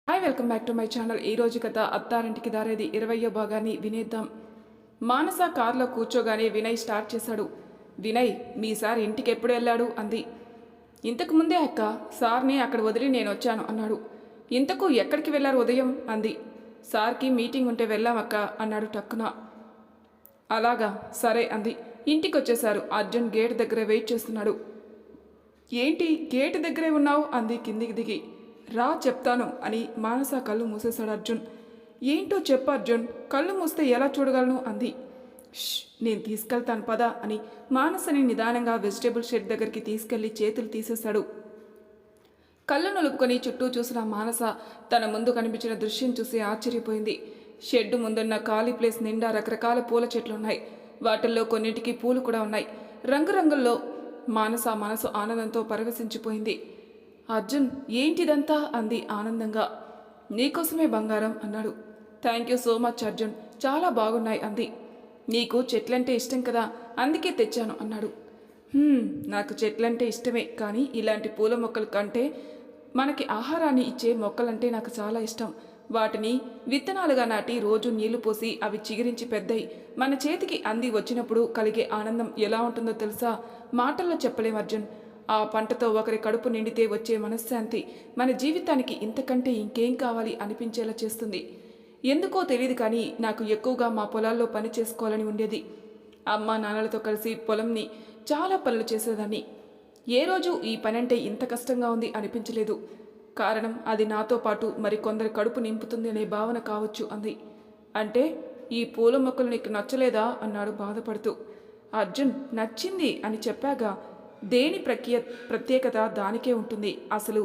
Hi welcome back to my channel. ఈ రోజు కథ అత్తారింటికి దారేది 20వ భాగాన్ని వినేద్దాం. మానస కారులో కూర్చోగానే వినయ్ స్టార్ట్ చేశాడు. వినయ్, మీ సార్ ఇంటికి ఎప్పుడు వెళ్ళాడు అంది. ఇంతకు ముందే అక్క, సార్ని అక్కడ వదిలి నేను వచ్చాను అన్నాడు. ఇంతకు ఎక్కడికి వెళ్ళారు ఉదయం అంది. సార్కి మీటింగ్ ఉంటే వెళ్ళామక్క అన్నాడు టక్కున. అలాగా, సరే అంది. ఇంటికి వచ్చేశారు. అర్జున్ గేట్ దగ్గర వెయిట్ చేస్తున్నాడు. ఏంటి గేటు దగ్గరే ఉన్నావు అంది కిందికి దిగి. రా చెప్తాను అని మానస కళ్ళు మూసేశాడు అర్జున్. ఏంటో చెప్పు అర్జున్, కళ్ళు మూస్తే ఎలా చూడగలను అంది. నేను తీసుకెళ్తాను పదా అని మానసని నిదానంగా వెజిటేబుల్ షెడ్ దగ్గరికి తీసుకెళ్లి చేతులు తీసేశాడు. కళ్ళు నలుపుకొని చుట్టూ చూసిన మానస తన ముందు కనిపించిన దృశ్యం చూసి ఆశ్చర్యపోయింది. షెడ్ ముందున్న ఖాళీ ప్లేస్ నిండా రకరకాల పూల చెట్లున్నాయి. వాటిల్లో కొన్నింటికి పూలు కూడా ఉన్నాయి. రంగురంగుల్లో మానస మనసు ఆనందంతో పరవశించిపోయింది. అర్జున్, ఏంటిదంతా అంది ఆనందంగా. నీకోసమే బంగారం అన్నాడు. Thank you so much Arjun, చాలా బాగున్నాయి అంది. నీకు చెట్లంటే ఇష్టం కదా, అందుకే తెచ్చాను అన్నాడు. నాకు చెట్లంటే ఇష్టమే, కానీ ఇలాంటి పూల మొక్కల కంటే మనకి ఆహారాన్ని ఇచ్చే మొక్కలంటే నాకు చాలా ఇష్టం. వాటిని విత్తనాలుగా నాటి రోజు నీళ్లు పోసి అవి చిగురించి పెద్దయి మన చేతికి అంది వచ్చినప్పుడు కలిగే ఆనందం ఎలా ఉంటుందో తెలుసా? మాటల్లో చెప్పలేం అర్జున్. ఆ పంటతో ఒకరి కడుపు నిండితే వచ్చే మనశ్శాంతి మన జీవితానికి ఇంతకంటే ఇంకేం కావాలి అనిపించేలా చేస్తుంది. ఎందుకో తెలియదు కానీ నాకు ఎక్కువగా మా పొలాల్లో పని చేసుకోవాలని ఉండేది. అమ్మ నాన్నలతో కలిసి పొలంని చాలా పనులు చేసేదాన్ని. ఏ రోజు ఈ పని అంటే ఇంత కష్టంగా ఉంది అనిపించలేదు. కారణం అది నాతో పాటు మరికొందరి కడుపు నింపుతుంది అనే భావన కావచ్చు అంది. అంటే ఈ పూల మొక్కలు నీకు నచ్చలేదా అన్నాడు బాధపడుతూ. అర్జున్, నచ్చింది అని చెప్పాగా. దేని ప్రత్యేకత దానికే ఉంటుంది. అసలు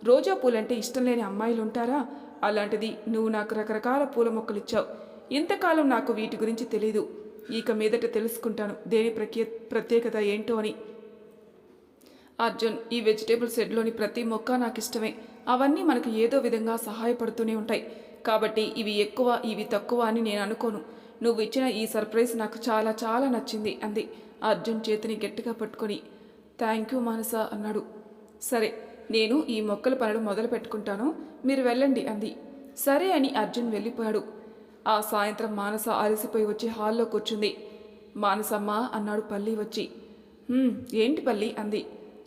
రోజా పూలంటే ఇష్టం లేని అమ్మాయిలు ఉంటారా? అలాంటిది నువ్వు నాకు రకరకాల పూల మొక్కలు ఇచ్చావు. ఇంతకాలం నాకు వీటి గురించి తెలీదు. ఇక మీదట తెలుసుకుంటాను దేని ప్రత్యేకత ఏంటో అని. అర్జున్, ఈ వెజిటేబుల్ షెడ్లోని ప్రతి మొక్క నాకు ఇష్టమే. అవన్నీ మనకు ఏదో విధంగా సహాయపడుతూనే ఉంటాయి. కాబట్టి ఇవి ఎక్కువ ఇవి తక్కువ అని నేను అనుకోను. నువ్వు ఇచ్చిన ఈ సర్ప్రైజ్ నాకు చాలా చాలా నచ్చింది అంది అర్జున్ చేతిని గట్టిగా పట్టుకొని. థ్యాంక్ యూ మానస అన్నాడు. సరే, నేను ఈ మొక్కల పనులు మొదలు పెట్టుకుంటాను, మీరు వెళ్ళండి అంది. సరే అని అర్జున్ వెళ్ళిపోయాడు. ఆ సాయంత్రం మానస అలసిపోయి వచ్చి హాల్లో కూర్చుంది. మానసమ్మ అన్నాడు పల్లి వచ్చి. ఏంటి పల్లి అంది.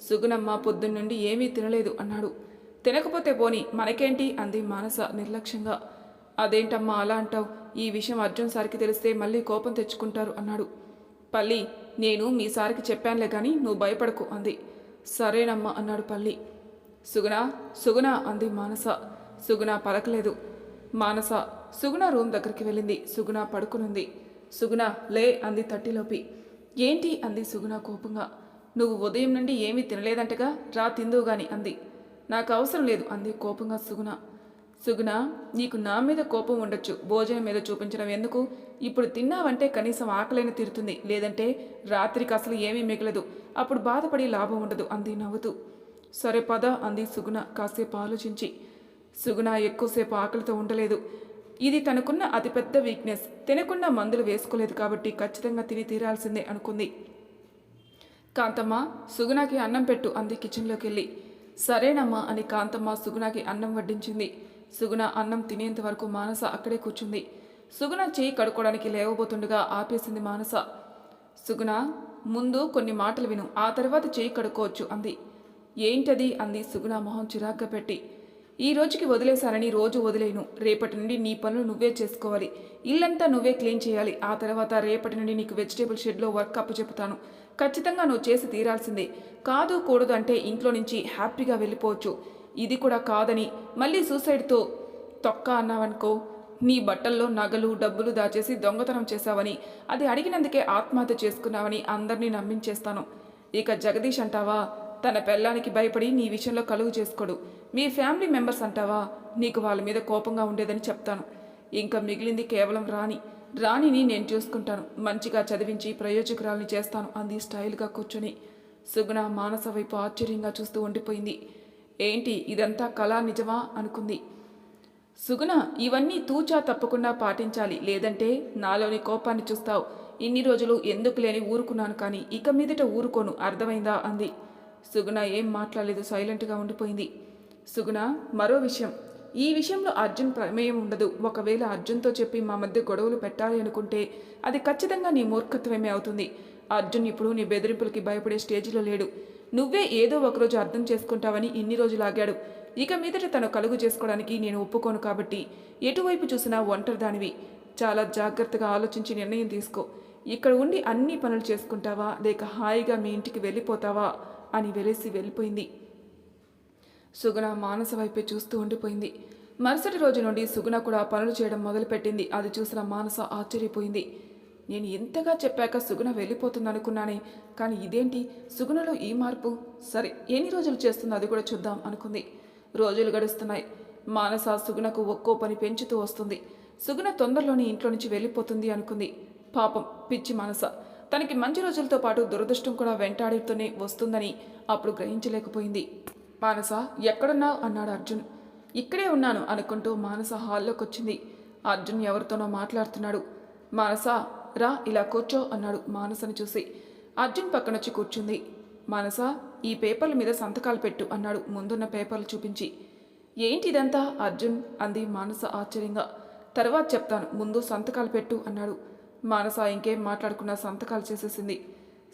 సుగుణమ్మ పొద్దున్నుండి ఏమీ తినలేదు అన్నాడు. తినకపోతే పోని మనకేంటి అంది మానస నిర్లక్ష్యంగా. అదేంటమ్మా అలా అంటావు? ఈ విషయం అర్జున్ సార్కి తెలిస్తే మళ్ళీ కోపం తెచ్చుకుంటారు అన్నాడు. పల్లి, నేను మీ సార్కి చెప్పానులే కానీ నువ్వు భయపడకు అంది. సరేనమ్మా అన్నాడు పల్లి. సుగుణ సుగుణ అంది మానస. సుగుణ పలకలేదు. మానస సుగుణ రూమ్ దగ్గరికి వెళ్ళింది. సుగుణ పడుకునుంది. సుగుణ లే అంది తట్టిలోపి. ఏంటి అంది సుగుణ కోపంగా. నువ్వు ఉదయం నుండి ఏమీ తినలేదంటగా, రా తిందువు గాని అంది. నాకు అవసరం లేదు అంది కోపంగా సుగుణ. సుగుణ, నీకు నా మీద కోపం ఉండొచ్చు, భోజనం మీద చూపించడం ఎందుకు? ఇప్పుడు తిన్నావంటే కనీసం ఆకలైన తీరుతుంది, లేదంటే రాత్రికి అసలు ఏమీ మిగలదు. అప్పుడు బాధపడి లాభం ఉండదు అంది నవ్వుతూ. సరే పద అంది సుగుణ కాసేపు ఆలోచించి. సుగుణ ఎక్కువసేపు ఆకలితో ఉండలేదు. ఇది తనకున్న అతిపెద్ద వీక్నెస్. తినకుండా మందులు వేసుకోలేదు కాబట్టి ఖచ్చితంగా తిని తీరాల్సిందే అనుకుంది. కాంతమ్మ, సుగుణకి అన్నం పెట్టు అంది కిచెన్లోకి వెళ్ళి. సరేనమ్మా అని కాంతమ్మ సుగుణకి అన్నం వడ్డించింది. సుగుణ అన్నం తినేంత వరకు మానస అక్కడే కూర్చుంది. సుగుణ చేయి కడుక్కోవడానికి లేవబోతుండగా ఆపేసింది మానస. సుగుణ, ముందు కొన్ని మాటలు విను, ఆ తర్వాత చేయి కడుక్కోవచ్చు అంది. ఏంటది అంది సుగుణ మొహం చిరాగ్గా పెట్టి. ఈ రోజుకి వదిలేశానని రోజు వదిలేను. రేపటి నుండి నీ పనులు నువ్వే చేసుకోవాలి. ఇల్లంతా నువ్వే క్లీన్ చేయాలి. ఆ తర్వాత రేపటి నుండి నీకు వెజిటేబుల్ షెడ్లో వర్క్ అప్పచెపుతాను. ఖచ్చితంగా నువ్వు చేసి తీరాల్సిందే. కాదు కూడదు అంటే ఇంట్లో నుంచి హ్యాపీగా వెళ్ళిపోవచ్చు. ఇది కూడా కాదని మళ్ళీ సూసైడ్తో తొక్క అన్నావనుకో, నీ బట్టల్లో నగలు డబ్బులు దాచేసి దొంగతనం చేశావని, అది అడిగినందుకే ఆత్మహత్య చేసుకున్నావని అందరినీ నమ్మించేస్తాను. ఇక జగదీష్ అంటావా, తన పెళ్ళానికి భయపడి నీ విషయంలో కలుగు చేసుకోడు. మీ ఫ్యామిలీ మెంబర్స్ అంటావా, నీకు వాళ్ళ మీద కోపంగా ఉండేదని చెప్తాను. ఇంకా మిగిలింది కేవలం రాణిని నేను చూసుకుంటాను. మంచిగా చదివించి ప్రయోజకురాలని చేస్తాను అంది స్టైల్గా కూర్చొని. సుగుణ మానస వైపు ఆశ్చర్యంగా చూస్తూ ఉండిపోయింది. ఏంటి ఇదంతా కళా నిజమా అనుకుంది. సుగుణ, ఇవన్నీ తూచా తప్పకుండా పాటించాలి, లేదంటే నాలోని కోపాన్ని చూస్తావు. ఇన్ని రోజులు ఎందుకు లేని ఊరుకున్నాను, కానీ ఇక మీదట ఊరుకోను, అర్థమైందా అంది. సుగుణ ఏం మాట్లాడలేదు, సైలెంట్గా ఉండిపోయింది. సుగుణ, మరో విషయం, ఈ విషయంలో అర్జున్ ప్రమేయం ఉండదు. ఒకవేళ అర్జున్తో చెప్పి మా మధ్య గొడవలు పెట్టాలి అనుకుంటే అది ఖచ్చితంగా నీ మూర్ఖత్వమే అవుతుంది. అర్జున్ ఇప్పుడు నీ బెదిరింపులకి భయపడే స్టేజ్లో లేడు. నువ్వే ఏదో ఒకరోజు అర్థం చేసుకుంటావని ఇన్ని రోజులు ఆగాడు. ఇక మీదట తను కలుగు చేసుకోవడానికి నేను ఒప్పుకోను. కాబట్టి ఎటువైపు చూసినా ఒంటరిదానివి. చాలా జాగ్రత్తగా ఆలోచించి నిర్ణయం తీసుకో. ఇక్కడ ఉండి అన్ని పనులు చేసుకుంటావా లేక హాయిగా మీ ఇంటికి వెళ్ళిపోతావా అని వెలేసి వెళ్ళిపోయింది. సుగుణ మానస వైపే చూస్తూ ఉండిపోయింది. మరుసటి రోజు నుండి సుగుణ కూడా పనులు చేయడం మొదలుపెట్టింది. అది చూసిన మానస ఆశ్చర్యపోయింది. నేను ఎంతగా చెప్పాక సుగుణ వెళ్ళిపోతుంది అనుకున్నానే, కానీ ఇదేంటి సుగుణలో ఈ మార్పు? సరే, ఎన్ని రోజులు చేస్తుందో అది కూడా చూద్దాం అనుకుంది. రోజులు గడుస్తున్నాయి. మానస సుగుణకు ఒక్కో పని పెంచుతూ వస్తుంది. సుగుణ తొందరలోనే ఇంట్లో నుంచి వెళ్ళిపోతుంది అనుకుంది. పాపం పిచ్చి మానస. తనకి మంచి రోజులతో పాటు దురదృష్టం కూడా వెంటాడుతూనే వస్తుందని అప్పుడు గ్రహించలేకపోయింది. మానస, ఎక్కడున్నావు అన్నాడు అర్జున్. ఇక్కడే ఉన్నాను అనుకుంటూ మానస హాల్లోకి వచ్చింది. అర్జున్ ఎవరితోనో మాట్లాడుతున్నాడు. మానస, రా ఇలా కూర్చో అన్నాడు మానసని చూసి. అర్జున్ పక్కనొచ్చి కూర్చుంది. మానస, ఈ పేపర్ల మీద సంతకాలు పెట్టు అన్నాడు ముందున్న పేపర్లు చూపించి. ఏంటి ఇదంతా అర్జున్ అంది మానస ఆశ్చర్యంగా. తర్వాత చెప్తాను, ముందు సంతకాలు పెట్టు అన్నాడు. మానస ఇంకేం మాట్లాడకుండా సంతకాలు చేసేసింది.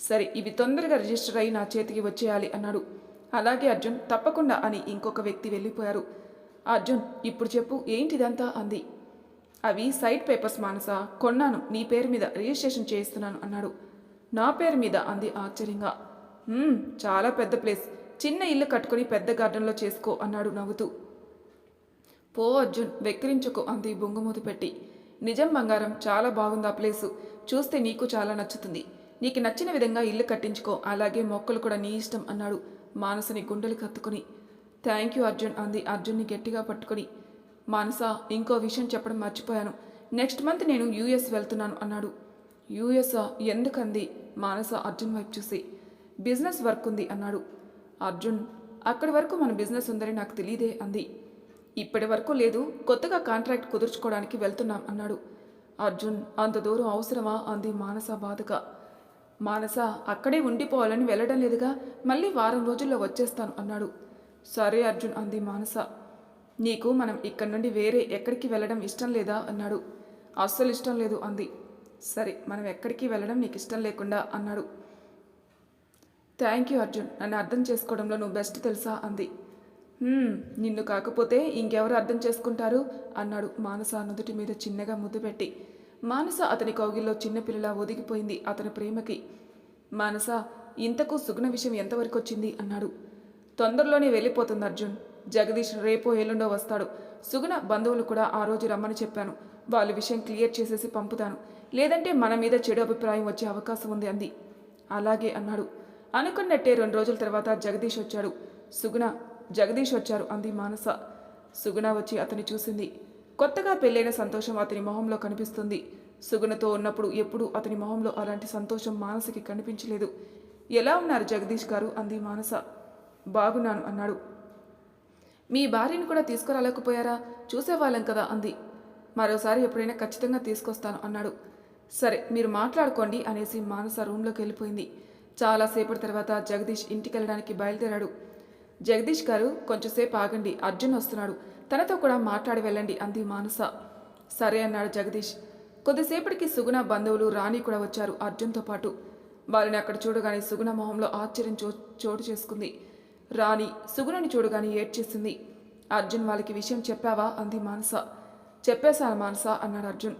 సరే, ఇవి తొందరగా రిజిస్టర్ అయి నా చేతికి వచ్చేయాలి అన్నాడు. అలాగే అర్జున్, తప్పకుండా అని ఇంకొక వ్యక్తి వెళ్ళిపోయారు. అర్జున్, ఇప్పుడు చెప్పు ఏంటిదంతా అంది. అవి సైట్ పేపర్స్ మానస, కొన్నాను, నీ పేరు మీద రిజిస్ట్రేషన్ చేయిస్తున్నాను అన్నాడు. నా పేరు మీద అంది ఆశ్చర్యంగా. చాలా పెద్ద ప్లేస్, చిన్న ఇల్లు కట్టుకుని పెద్ద గార్డెన్లో చేసుకో అన్నాడు నవ్వుతూ. పో అర్జున్, వెక్కిరించుకో అంది బొంగుమూతి పెట్టి. నిజం బంగారం, చాలా బాగుంది ఆ ప్లేసు. చూస్తే నీకు చాలా నచ్చుతుంది. నీకు నచ్చిన విధంగా ఇల్లు కట్టించుకో, అలాగే మొక్కలు కూడా నీ ఇష్టం అన్నాడు మానసని గుండెలు కత్తుకుని. థ్యాంక్ యూ అర్జున్ అంది అర్జున్ని గట్టిగా పట్టుకుని. మానస, ఇంకో విషయం చెప్పడం మర్చిపోయాను. నెక్స్ట్ మంత్ నేను యూఎస్ వెళ్తున్నాను అన్నాడు. యూఎస్ఆ? ఎందుకంది మానస అర్జున్ వైపు చూసి. బిజినెస్ వర్క్ ఉంది అన్నాడు. అర్జున్, అక్కడి వరకు మన బిజినెస్ ఉందని నాకు తెలియదే అంది. ఇప్పటి వరకు లేదు, కొత్తగా కాంట్రాక్ట్ కుదుర్చుకోవడానికి వెళ్తున్నాం అన్నాడు. అర్జున్, అంత దూరం అవసరమా అంది మానస బాధగా. మానస, అక్కడే ఉండిపోవాలని వెళ్ళడం లేదుగా, మళ్ళీ వారం రోజుల్లో వచ్చేస్తాను అన్నాడు. సరే అర్జున్ అంది మానస. నీకు మనం ఇక్కడి నుండి వేరే ఎక్కడికి వెళ్ళడం ఇష్టం లేదా అన్నాడు. అస్సలు ఇష్టం లేదు అంది. సరే, మనం ఎక్కడికి వెళ్ళడం నీకు ఇష్టం లేకుండా అన్నాడు. థ్యాంక్ యూ అర్జున్, నన్ను అర్థం చేసుకోవడంలో నువ్వు బెస్ట్ తెలుసా అంది. నిన్ను కాకపోతే ఇంకెవరు అర్థం చేసుకుంటారు అన్నాడు మానస నుదుటి మీద చిన్నగా ముద్దు పెట్టి. మానస అతని కౌగిల్లో చిన్నపిల్లలా ఒదిగిపోయింది అతని ప్రేమకి. మానస, ఇంతకు సుగుణ విషయం ఎంతవరకు వచ్చింది అన్నాడు. తొందరలోనే వెళ్ళిపోతుంది అర్జున్. జగదీష్ రేపో ఎల్లుండో వస్తాడు. సుగుణ బంధువులు కూడా ఆ రోజు రమ్మని చెప్పాను. వాళ్ళ విషయం క్లియర్ చేసేసి పంపుతాను, లేదంటే మన మీద చెడు అభిప్రాయం వచ్చే అవకాశం ఉంది అంది. అలాగే అన్నాడు. అనుకున్నట్టే 2 రోజుల తర్వాత జగదీష్ వచ్చాడు. సుగుణ, జగదీష్ వచ్చారు అంది మానస. సుగుణ వచ్చి అతని చూసింది. కొత్తగా పెళ్ళైన సంతోషం అతని మొహంలో కనిపిస్తుంది. సుగుణతో ఉన్నప్పుడు ఎప్పుడూ అతని మొహంలో అలాంటి సంతోషం మానసకి కనిపించలేదు. ఎలా ఉన్నారు జగదీష్ గారు అంది మానస. బాగున్నాను అన్నాడు. మీ భార్యను కూడా తీసుకురాలేకపోయారా? చూసేవాళ్ళం కదా అంది. మరోసారి ఎప్పుడైనా ఖచ్చితంగా తీసుకొస్తాను అన్నాడు. సరే, మీరు మాట్లాడుకోండి అనేసి మానస రూమ్లోకి వెళ్ళిపోయింది. చాలాసేపటి తర్వాత జగదీష్ ఇంటికి వెళ్ళడానికి బయలుదేరాడు. జగదీష్ గారు, కొంచెంసేపు ఆగండి, అర్జున్ వస్తున్నాడు, తనతో కూడా మాట్లాడి వెళ్ళండి అంది మానస. సరే అన్నాడు జగదీష్. కొద్దిసేపటికి సుగుణ బంధువులు రాణి కూడా వచ్చారు అర్జున్తో పాటు. వారిని అక్కడ చూడగానే సుగుణ మొహంలో ఆశ్చర్యం చోటు చేసుకుంది. రాణి సుగుణని చూడగానే ఏడ్చేసింది. అర్జున్, వాళ్ళకి విషయం చెప్పావా అంది మానస. చెప్పేశాను మానస అన్నాడు అర్జున్.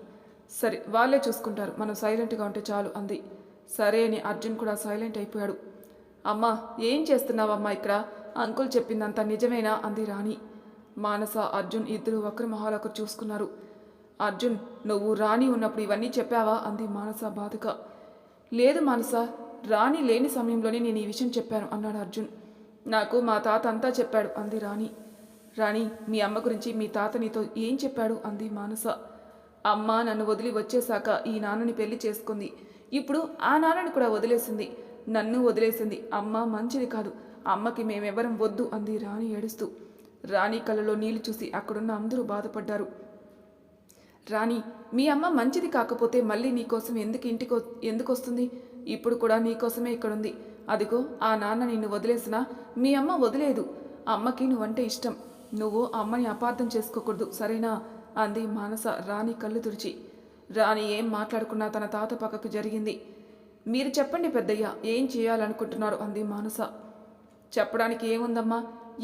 సరే, వాళ్ళే చూసుకుంటారు, మనం సైలెంట్గా ఉంటే చాలు అంది. సరే అని అర్జున్ కూడా సైలెంట్ అయిపోయాడు. అమ్మా, ఏం చేస్తున్నావమ్మా ఇక్కడ? అంకుల్ చెప్పిందంతా నిజమేనా అంది రాణి. మానస, అర్జున్ ఇద్దరు ఒకరి మొహాలొకరు చూసుకున్నారు. అర్జున్, నువ్వు రాణి ఉన్నప్పుడు ఇవన్నీ చెప్పావా అంది మానస బాధగా. లేదు మానస, రాణి లేని సమయంలోనే నేను ఈ విషయం చెప్పాను అన్నాడు అర్జున్. నాకు మా తాత అంతా చెప్పాడు అంది రాణి. రాణి, మీ అమ్మ గురించి మీ తాత నీతో ఏం చెప్పాడు అంది మానస. అమ్మ నన్ను వదిలి వచ్చేశాక ఈ నాన్నని పెళ్లి చేసుకుంది. ఇప్పుడు ఆ నాన్నని కూడా వదిలేసింది, నన్ను వదిలేసింది. అమ్మ మంచిది కాదు, అమ్మకి మేమెవరం వద్దు అంది రాణి ఏడుస్తూ. రాణి కళ్ళలో నీళ్లు చూసి అక్కడున్న అందరూ బాధపడ్డారు. రాణి, మీ అమ్మ మంచిది కాకపోతే మళ్ళీ నీకోసం ఎందుకు వస్తుంది? ఇప్పుడు కూడా నీకోసమే ఇక్కడుంది. అదిగో ఆ నాన్న నిన్ను వదిలేసినా మీ అమ్మ వదిలేదు. అమ్మకి నువ్వంటే ఇష్టం. నువ్వు అమ్మని అపార్థం చేసుకోకూడదు సరేనా అంది మానస రాణి కళ్ళు తుడిచి. రాణి ఏం మాట్లాడుకున్నా తన తాత పక్కకు జరిగింది. మీరు చెప్పండి పెద్దయ్య, ఏం చేయాలనుకుంటున్నారు అంది మానస. చెప్పడానికి ఏముందమ్మా,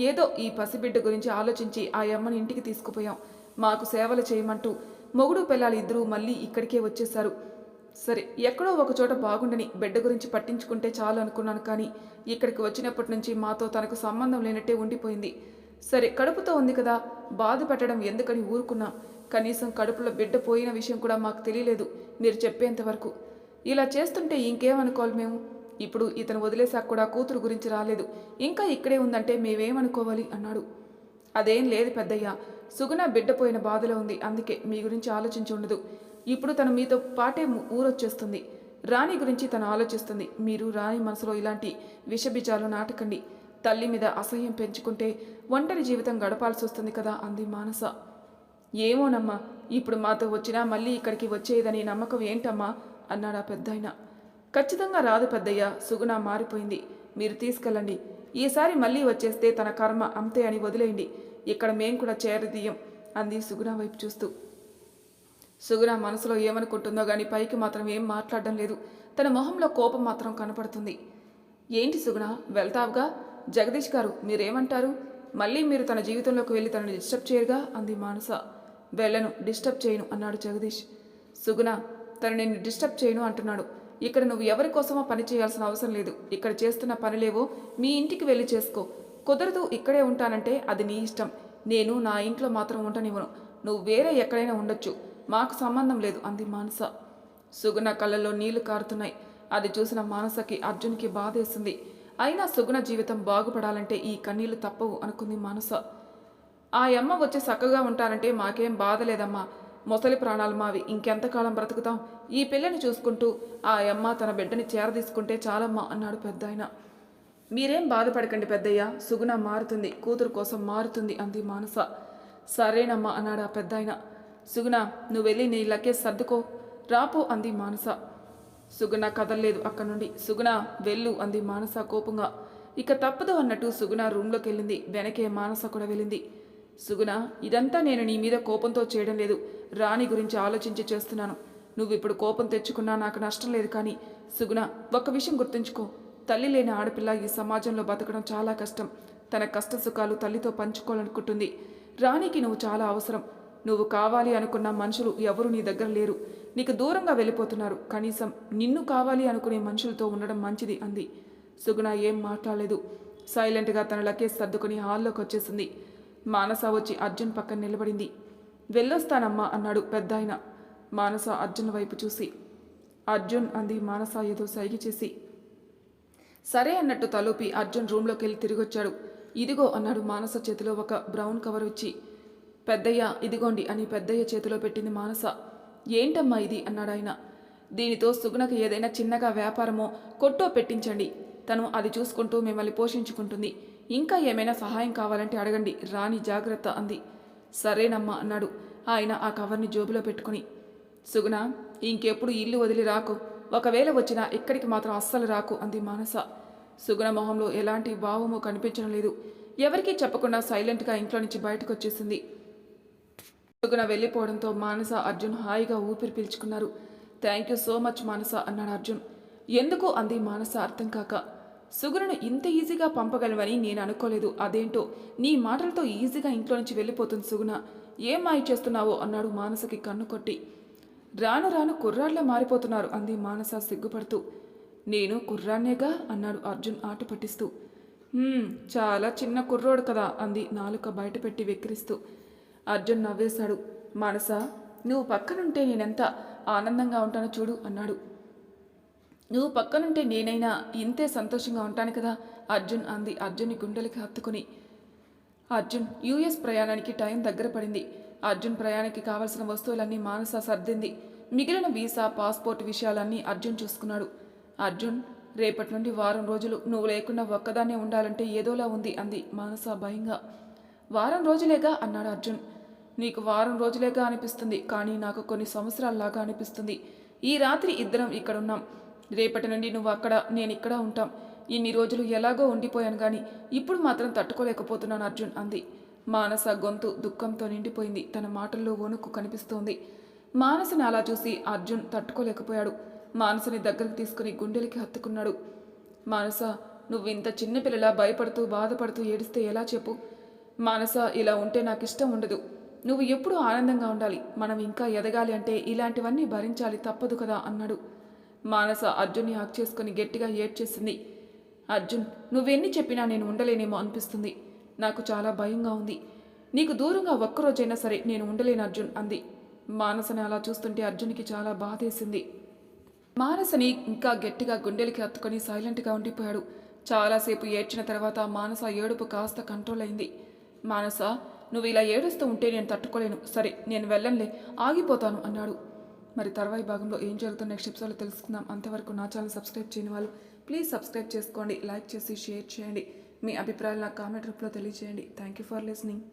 ఏదో ఈ పసిబిడ్డ గురించి ఆలోచించి ఆ అమ్మని ఇంటికి తీసుకుపోయాం. మాకు సేవలు చేయమంటూ మొగుడు పిల్లలు ఇద్దరూ మళ్ళీ ఇక్కడికే వచ్చేశారు. సరే, ఎక్కడో ఒకచోట బాగుండని బిడ్డ గురించి పట్టించుకుంటే చాలు అనుకున్నాను, కానీ ఇక్కడికి వచ్చినప్పటి నుంచి మాతో తనకు సంబంధం లేనట్టే ఉండిపోయింది. సరే, కడుపుతో ఉంది కదా, బాధ పెట్టడం ఎందుకని ఊరుకున్నా. కనీసం కడుపులో బిడ్డ పోయిన విషయం కూడా మాకు తెలియలేదు మీరు చెప్పేంతవరకు. ఇలా చేస్తుంటే ఇంకేమనుకోవాలి మేము? ఇప్పుడు ఇతను వదిలేశాక కూడా కూతురు గురించి రాలేదు, ఇంకా ఇక్కడే ఉందంటే మేమేమనుకోవాలి అన్నాడు. అదేం లేదు పెద్దయ్య, సుగుణ బిడ్డ పోయిన బాధలో ఉంది, అందుకే మీ గురించి ఆలోచించి ఉండదు. ఇప్పుడు తను మీతో పాటే ఊరొచ్చేస్తుంది. రాణి గురించి తను ఆలోచిస్తుంది. మీరు రాణి మనసులో ఇలాంటి విషబీజాలు నాటకండి. తల్లి మీద అసహ్యం పెంచుకుంటే ఒంటరి జీవితం గడపాల్సి వస్తుంది కదా అంది మానస. ఏమోనమ్మా, ఇప్పుడు మాతో వచ్చినా మళ్ళీ ఇక్కడికి వచ్చేదని నమ్మకం ఏంటమ్మా అన్నాడు ఆ పెద్దాయన. ఖచ్చితంగా రాదు పెద్దయ్య, సుగుణ మారిపోయింది, మీరు తీసుకెళ్ళండి. ఈసారి మళ్ళీ వచ్చేస్తే తన కర్మ అంతే అని వదిలేయండి. ఇక్కడ మేం కూడా చేరదీయం అంది సుగుణ వైపు చూస్తూ. సుగుణ మనసులో ఏమనుకుంటుందో గాని పైకి మాత్రం ఏం మాట్లాడడం లేదు. తన మొహంలో కోపం మాత్రం కనపడుతుంది. ఏంటి సుగుణ, వెళ్తావుగా? జగదీష్ గారు మీరేమంటారు? మళ్ళీ మీరు తన జీవితంలోకి వెళ్ళి తనని డిస్టర్బ్ చేయరుగా అంది మానస. వెళ్ళను, డిస్టర్బ్ చేయను అన్నాడు జగదీష్. సుగుణ, తను నిన్ను డిస్టర్బ్ చేయను అంటున్నాడు. ఇక్కడ నువ్వు ఎవరి కోసమో పని చేయాల్సిన అవసరం లేదు. ఇక్కడ చేస్తున్న పనులేవో మీ ఇంటికి వెళ్ళి చేసుకో. కుదరదు ఇక్కడే ఉంటానంటే అది నీ ఇష్టం. నేను నా ఇంట్లో మాత్రం ఉండనివ్వను. నువ్వు వేరే ఎక్కడైనా ఉండొచ్చు, మాకు సంబంధం లేదు అంది మానస. సుగుణ కళ్ళల్లో నీళ్లు కారుతున్నాయి. అది చూసిన మానసకి అర్జున్కి బాధేసింది. అయినా సుగుణ జీవితం బాగుపడాలంటే ఈ కన్నీళ్లు తప్పవు అనుకుంది మానస. ఆ అమ్మ వచ్చి చక్కగా ఉంటానంటే మాకేం బాధ లేదమ్మా. మొసలి ప్రాణాలు మావి, ఇంకెంతకాలం బ్రతుకుతాం? ఈ పిల్లని చూసుకుంటూ ఆ అమ్మ తన బిడ్డని చేరదీసుకుంటే చాలమ్మా అన్నాడు పెద్దాయన. మీరేం బాధపడకండి పెద్దయ్య, సుగుణ మారుతుంది, కూతురు కోసం మారుతుంది అంది మానస. సరేనమ్మా అన్నాడు ఆ పెద్దాయన. సుగుణ, నువ్వు వెళ్ళి నీ లగేజ్ సర్దుకో, రాపో అంది మానస. సుగుణ కదల్లేదు అక్కడి నుండి. సుగుణ వెళ్ళు అంది మానస కోపంగా. ఇక తప్పదు అన్నట్టు సుగుణ రూమ్లోకి వెళ్ళింది. వెనకే మానస కూడా వెళ్ళింది. సుగుణ, ఇదంతా నేను నీ మీద కోపంతో చేయడం లేదు, రాణి గురించి ఆలోచించి చేస్తున్నాను. నువ్వు ఇప్పుడు కోపం తెచ్చుకున్నా నాకు నష్టం లేదు. కానీ సుగుణ, ఒక్క విషయం గుర్తుంచుకో, తల్లి లేని ఆడపిల్ల ఈ సమాజంలో బతకడం చాలా కష్టం. తన కష్ట సుఖాలు తల్లితో పంచుకోవాలనుకుంటుంది. రాణికి నువ్వు చాలా అవసరం. నువ్వు కావాలి అనుకున్న మనుషులు ఎవరు నీ దగ్గర లేరు, నీకు దూరంగా వెళ్ళిపోతున్నారు. కనీసం నిన్ను కావాలి అనుకునే మనుషులతో ఉండడం మంచిది అంది. సుగుణ ఏం మాట్లాడలేదు. సైలెంట్గా తన లగేజ్ సర్దుకుని హాల్లోకి వచ్చేసింది. మానస వచ్చి అర్జున్ పక్కన నిలబడింది. వెళ్ళొస్తానమ్మా అన్నాడు పెద్దాయన. మానస అర్జున్ వైపు చూసి అర్జున్ అంది మానస ఏదో సైగ చేసి. సరే అన్నట్టు తలూపి అర్జున్ రూమ్లోకి వెళ్ళి తిరిగొచ్చాడు. ఇదిగో అన్నాడు మానస చేతిలో ఒక బ్రౌన్ కవర్ ఇచ్చి. పెద్దయ్య ఇదిగోండి అని పెద్దయ్య చేతిలో పెట్టింది మానస. ఏంటమ్మా ఇది అన్నాడు ఆయన. దీనితో సుగుణకు ఏదైనా చిన్నగా వ్యాపారమో కొట్టో పెట్టించండి, తను అది చూసుకుంటూ మిమ్మల్ని పోషించుకుంటుంది. ఇంకా ఏమైనా సహాయం కావాలంటే అడగండి, రాణి జాగ్రత్త అంది. సరేనమ్మా అన్నాడు ఆయన ఆ కవర్ని జోబులో పెట్టుకుని. సుగుణ, ఇంకెప్పుడు ఇల్లు వదిలి రాకు, ఒకవేళ వచ్చినా ఇక్కడికి మాత్రం అస్సలు రాకు అంది మానస. సుగుణ మొహంలో ఎలాంటి భావమూ కనిపించడం లేదు. ఎవరికీ చెప్పకుండా సైలెంట్గా ఇంట్లో నుంచి బయటకు వచ్చేసింది. సుగుణ వెళ్ళిపోవడంతో మానస అర్జున్ హాయిగా ఊపిరి పీల్చుకున్నారు. థ్యాంక్ యూ సో మచ్ మానస అన్నాడు అర్జున్. ఎందుకు అంది మానస అర్థం కాక. సుగుణను ఇంత ఈజీగా పంపగలవని నేను అనుకోలేదు. అదేంటో నీ మాటలతో ఈజీగా ఇంట్లో నుంచి వెళ్ళిపోతుంది సుగుణ, ఏం మాయ చేస్తున్నావో అన్నాడు మానసకి కన్ను కొట్టి. రాను రాను కుర్రాళ్ళ మారిపోతున్నారు అంది మానస సిగ్గుపడుతూ. నేను కుర్రాన్నేగా అన్నాడు అర్జున్ ఆట పట్టిస్తూ. చాలా చిన్న కుర్రోడు కదా అంది నాలుక బయటపెట్టి వెక్కిరిస్తూ. అర్జున్ నవ్వేశాడు. మానస, నువ్వు పక్కనుంటే నేనెంత ఆనందంగా ఉంటానో చూడు అన్నాడు. నువ్వు పక్కనుంటే నేనైనా ఇంతే సంతోషంగా ఉంటాను కదా అర్జున్ అంది అర్జున్ని గుండెలకి హత్తుకుని. అర్జున్ యుఎస్ ప్రయాణానికి టైం దగ్గర పడింది. అర్జున్ ప్రయాణానికి కావలసిన వస్తువులన్నీ మానస సర్దింది. మిగిలిన వీసా పాస్పోర్ట్ విషయాలన్నీ అర్జున్ చూసుకున్నాడు. అర్జున్, రేపటి నుండి వారం రోజులు నువ్వు లేకుండా ఒక్కదాన్నే ఉండాలంటే ఏదోలా ఉంది అంది మానస భయంగా. వారం రోజులేగా అన్నాడు అర్జున్. నీకు వారం రోజులేగా అనిపిస్తుంది, కానీ నాకు కొన్ని సంవత్సరాల్లాగా అనిపిస్తుంది. ఈ రాత్రి ఇద్దరం ఇక్కడున్నాం, రేపటి నుండి నువ్వు అక్కడ నేను ఇక్కడ ఉంటాం. ఇన్ని రోజులు ఎలాగో ఉండిపోయాను, కానీ ఇప్పుడు మాత్రం తట్టుకోలేకపోతున్నాను అర్జున్ అంది. మానస గొంతు దుఃఖంతో నిండిపోయింది. తన మాటల్లో వణుకు కనిపిస్తోంది. మానసని అలా చూసి అర్జున్ తట్టుకోలేకపోయాడు. మానసని దగ్గరకు తీసుకుని గుండెలకి హత్తుకున్నాడు. మానస, నువ్వు ఇంత చిన్నపిల్లలా భయపడుతూ బాధపడుతూ ఏడిస్తే ఎలా చెప్పు? మానస, ఇలా ఉంటే నాకు ఇష్టం ఉండదు. నువ్వు ఎప్పుడూ ఆనందంగా ఉండాలి. మనం ఇంకా ఎదగాలి అంటే ఇలాంటివన్నీ భరించాలి, తప్పదు కదా అన్నాడు. మానస అర్జున్ని హక్ చేసుకుని గట్టిగా ఏడ్చేసింది. అర్జున్, నువ్వెన్ని చెప్పినా నేను ఉండలేనేమో అనిపిస్తుంది. నాకు చాలా భయంగా ఉంది. నీకు దూరంగా ఒక్కరోజైనా సరే నేను ఉండలేను అర్జున్ అంది. మానసని అలా చూస్తుంటే అర్జున్కి చాలా బాధేసింది. మానసని ఇంకా గట్టిగా గుండెలకి హత్తుకొని సైలెంట్గా ఉండిపోయాడు. చాలాసేపు ఏడ్చిన తర్వాత మానస ఏడుపు కాస్త కంట్రోల్ అయింది. మానస, నువ్వు ఇలా ఏడుస్తూ ఉంటే నేను తట్టుకోలేను. సరే, నేను వెళ్ళనులే, ఆగిపోతాను అన్నాడు. మరి తర్వాయి భాగంలో ఏం జరుగుతుందో నెక్స్ట్ ఎపిసోడ్లో తెలుసుకుందాం. అంతవరకు నా ఛానల్ సబ్స్క్రైబ్ చేయని వాళ్ళు ప్లీజ్ సబ్స్క్రైబ్ చేసుకోండి, లైక్ చేసి షేర్ చేయండి. మీ అభిప్రాయాలు నాకు కామెంట్ రూపంలో తెలియజేయండి. Thank you for listening.